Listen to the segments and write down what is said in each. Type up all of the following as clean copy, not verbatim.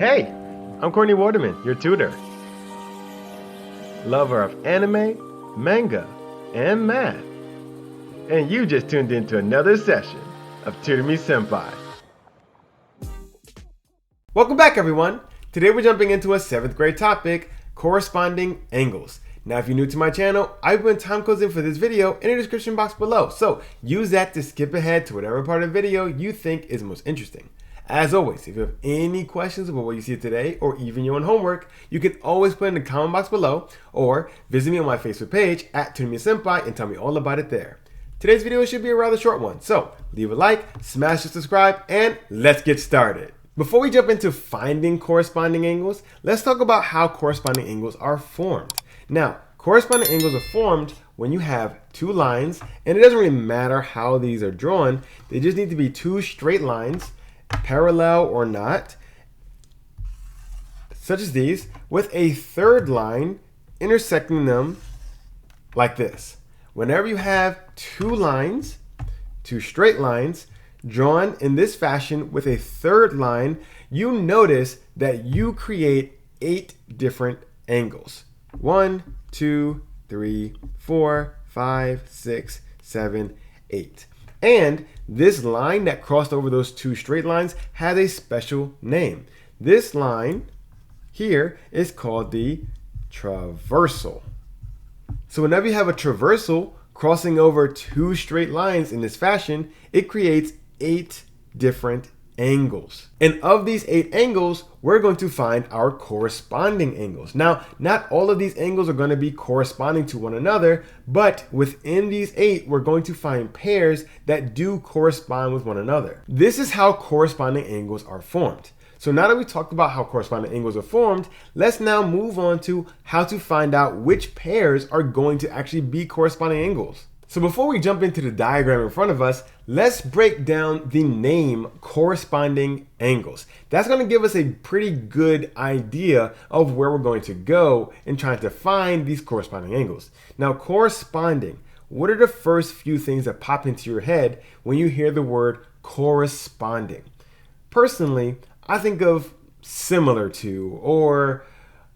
Hey, I'm Courtney Waterman, your tutor. Lover of anime, manga, and math. And you just tuned into another session of Tutor Me Sempai. Welcome back, everyone. Today we're jumping into a 7th grade topic, corresponding angles. Now, if you're new to my channel, I've put timecodes in for this video in the description box below. So use that to skip ahead to whatever part of the video you think is most interesting. As always, if you have any questions about what you see today or even your own homework, you can always put in the comment box below or visit me on my Facebook page at Tutor Me Sempai and tell me all about it there. Today's video should be a rather short one, so leave a like, smash the subscribe, and let's get started. Before we jump into finding corresponding angles, let's talk about how corresponding angles are formed. Now, corresponding angles are formed when you have two lines, and it doesn't really matter how these are drawn. They just need to be two straight lines, parallel or not, such as these, with a third line intersecting them like this. Whenever you have two lines, two straight lines, drawn in this fashion with a third line, you notice that you create 8 different angles. 1, 2, 3, 4, 5, 6, 7, 8. And this line that crossed over those two straight lines has a special name. This line here is called the traversal. So whenever you have a traversal crossing over two straight lines in this fashion, it creates 8 different angles. And of these 8 angles, we're going to find our corresponding angles. Now, not all of these angles are going to be corresponding to one another, but within these 8, we're going to find pairs that do correspond with one another. This is how corresponding angles are formed. So now that we talked about how corresponding angles are formed, let's now move on to how to find out which pairs are going to actually be corresponding angles. So before we jump into the diagram in front of us, let's break down the name corresponding angles. That's going to give us a pretty good idea of where we're going to go in trying to find these corresponding angles. Now, corresponding, what are the first few things that pop into your head when you hear the word corresponding? Personally, I think of similar to, or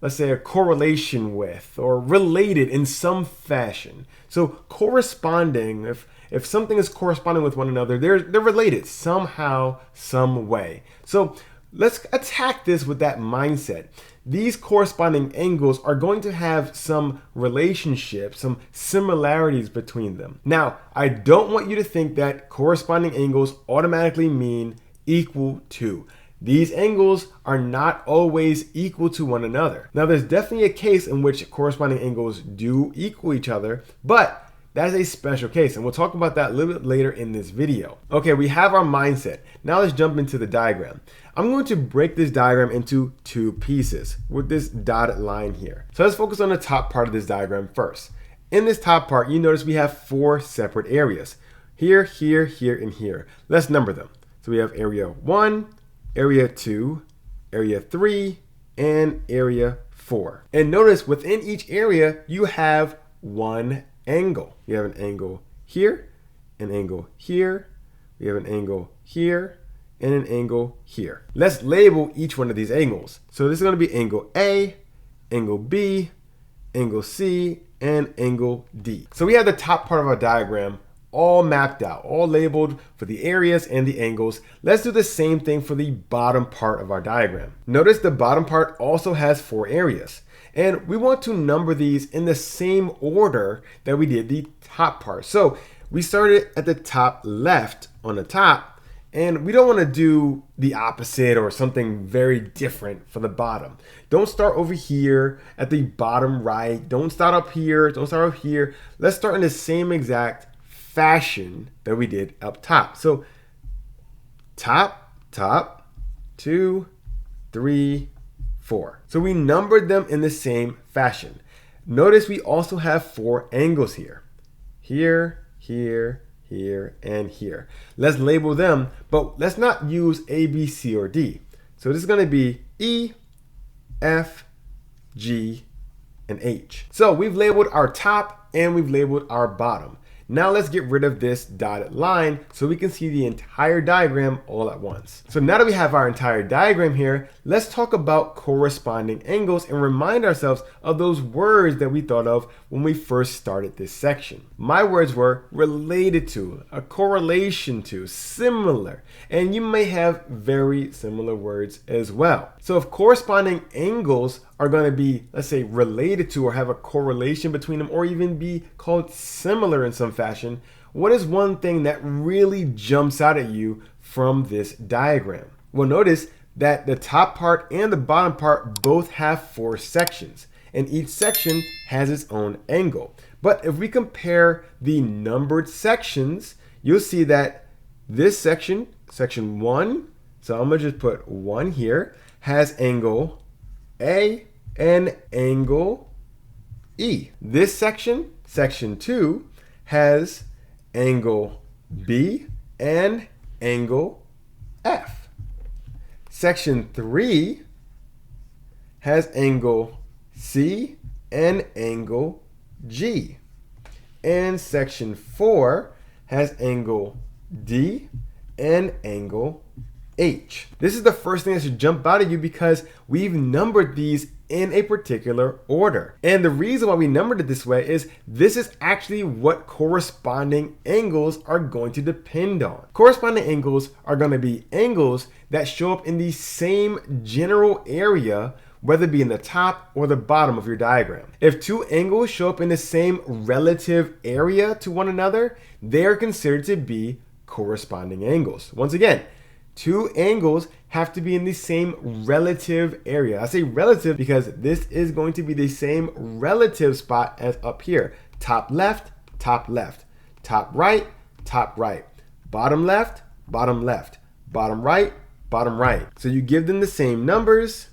let's say a correlation with, or related in some fashion. So corresponding, if something is corresponding with one another, they're related somehow, some way. So let's attack this with that mindset. These corresponding angles are going to have some relationship, some similarities between them. Now, I don't want you to think that corresponding angles automatically mean equal to. These angles are not always equal to one another. Now, there's definitely a case in which corresponding angles do equal each other, but that's a special case, and we'll talk about that a little bit later in this video. Okay, we have our mindset. Now let's jump into the diagram. I'm going to break this diagram into 2 pieces with this dotted line here. So let's focus on the top part of this diagram first. In this top part, you notice we have 4 separate areas. Here, here, here, and here. Let's number them. So we have area 1, area 2, area 3, and area 4. And notice within each area, you have one angle. You have an angle here, an angle here, we have an angle here, and an angle here. Let's label each one of these angles. So this is going to be angle A, angle B, angle C, and angle D. So we have the top part of our diagram all mapped out, all labeled for the areas and the angles. Let's do the same thing for the bottom part of our diagram. Notice the bottom part also has 4 areas, and we want to number these in the same order that we did the top part. So we started at the top left on the top, and we don't want to do the opposite or something very different for the bottom. Don't start over here at the bottom right. Don't start up here. Don't start up here. Let's start in the same exact fashion that we did up top. So top, 2, 3, 4. So we numbered them in the same fashion. Notice we also have 4 angles here. Here, here, here, and here. Let's label them, but let's not use A, B, C, or D. So this is going to be E, F, G, and H. So we've labeled our top and we've labeled our bottom. Now let's get rid of this dotted line so we can see the entire diagram all at once. So now that we have our entire diagram here, let's talk about corresponding angles and remind ourselves of those words that we thought of when we first started this section. My words were related to, a correlation to, similar, and you may have very similar words as well. So if corresponding angles are going to be, let's say, related to or have a correlation between them or even be called similar in some fashion, what is one thing that really jumps out at you from this diagram? Well, notice that the top part and the bottom part both have 4 sections, and each section has its own angle. But if we compare the numbered sections, you'll see that this section, section 1, so I'm going to just put 1 here, has angle A and angle E. This section, section 2, has angle B and angle F. Section 3 has angle C and angle G. And section 4 has angle D and angle H. This is the first thing that should jump out at you because we've numbered these in a particular order. And the reason why we numbered it this way is this is actually what corresponding angles are going to depend on. Corresponding angles are going to be angles that show up in the same general area, whether it be in the top or the bottom of your diagram. If 2 angles show up in the same relative area to one another, they are considered to be corresponding angles. Once again, 2 angles have to be in the same relative area. I say relative because this is going to be the same relative spot as up here. Top left, top left. Top right, bottom left, bottom left. Bottom right, bottom right. So you give them the same numbers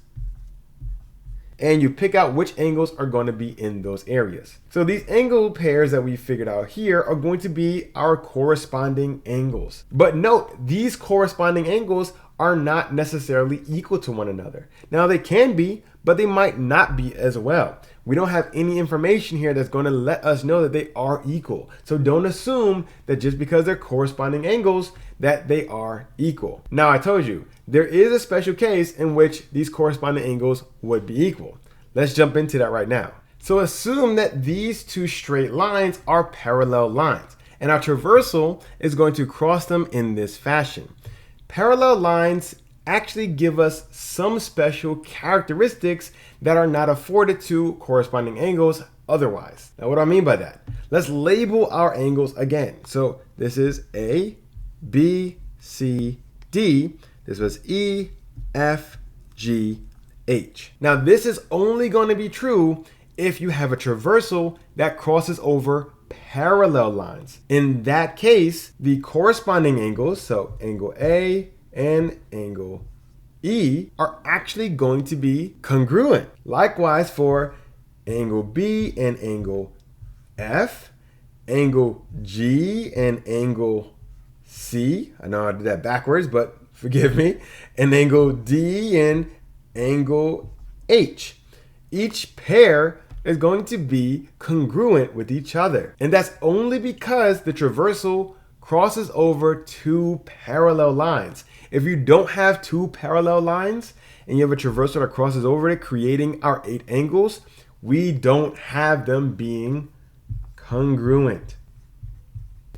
and you pick out which angles are going to be in those areas. So these angle pairs that we figured out here are going to be our corresponding angles. But note, these corresponding angles are not necessarily equal to one another. Now they can be, but they might not be as well. We don't have any information here that's going to let us know that they are equal. So don't assume that just because they're corresponding angles that they are equal. Now I told you, there is a special case in which these corresponding angles would be equal. Let's jump into that right now. So assume that these 2 straight lines are parallel lines, and our traversal is going to cross them in this fashion. Parallel lines actually give us some special characteristics that are not afforded to corresponding angles otherwise. Now what do I mean by that? Let's label our angles again. So this is A, B, C, D. This was E, F, G, H. Now this is only going to be true if you have a traversal that crosses over parallel lines. In that case, the corresponding angles, so angle A and angle E, are actually going to be congruent. Likewise for angle B and angle F, angle G and angle C, I know I did that backwards, but forgive me, and angle D and angle H. Each pair is going to be congruent with each other. And that's only because the traversal crosses over 2 parallel lines. If you don't have 2 parallel lines and you have a traversal that crosses over it, creating our 8 angles, we don't have them being congruent.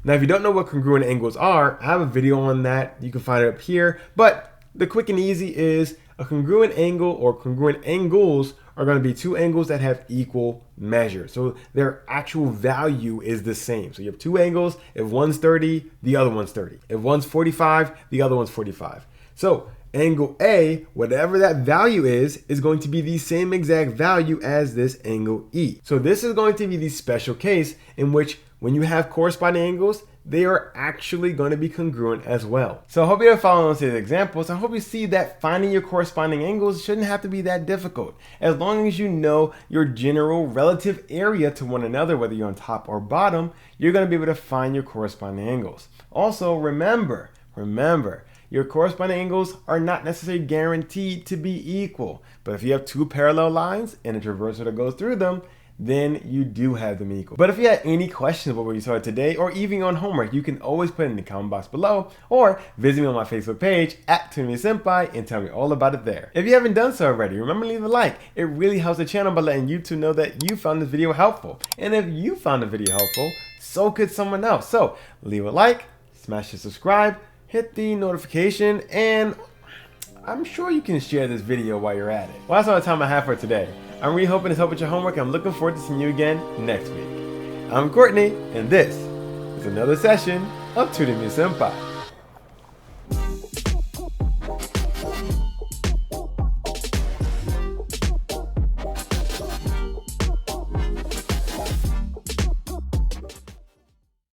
Now, if you don't know what congruent angles are, I have a video on that. You can find it up here. But the quick and easy is a congruent angle or congruent angles are going to be 2 angles that have equal measure. So their actual value is the same. So you have 2 angles. If one's 30, the other one's 30. If one's 45, the other one's 45. So angle A, whatever that value is going to be the same exact value as this angle E. So this is going to be the special case in which when you have corresponding angles, they are actually going to be congruent as well. So I hope you're following today's examples. I hope you see that finding your corresponding angles shouldn't have to be that difficult. As long as you know your general relative area to one another, whether you're on top or bottom, you're going to be able to find your corresponding angles. Also, remember, your corresponding angles are not necessarily guaranteed to be equal. But if you have 2 parallel lines and a traversal that goes through them, then you do have them equal. But if you had any questions about what you saw today, or even on homework, you can always put it in the comment box below, or visit me on my Facebook page at Tutor Me Sempai and tell me all about it there. If you haven't done so already, remember to leave a like. It really helps the channel by letting YouTube know that you found this video helpful. And if you found the video helpful, so could someone else. So leave a like, smash the subscribe, hit the notification, and I'm sure you can share this video while you're at it. Well, that's all the time I have for today. I'm really hoping this helped with your homework. I'm looking forward to seeing you again next week. I'm Courtney, and this is another session of Tutor Me Sempai.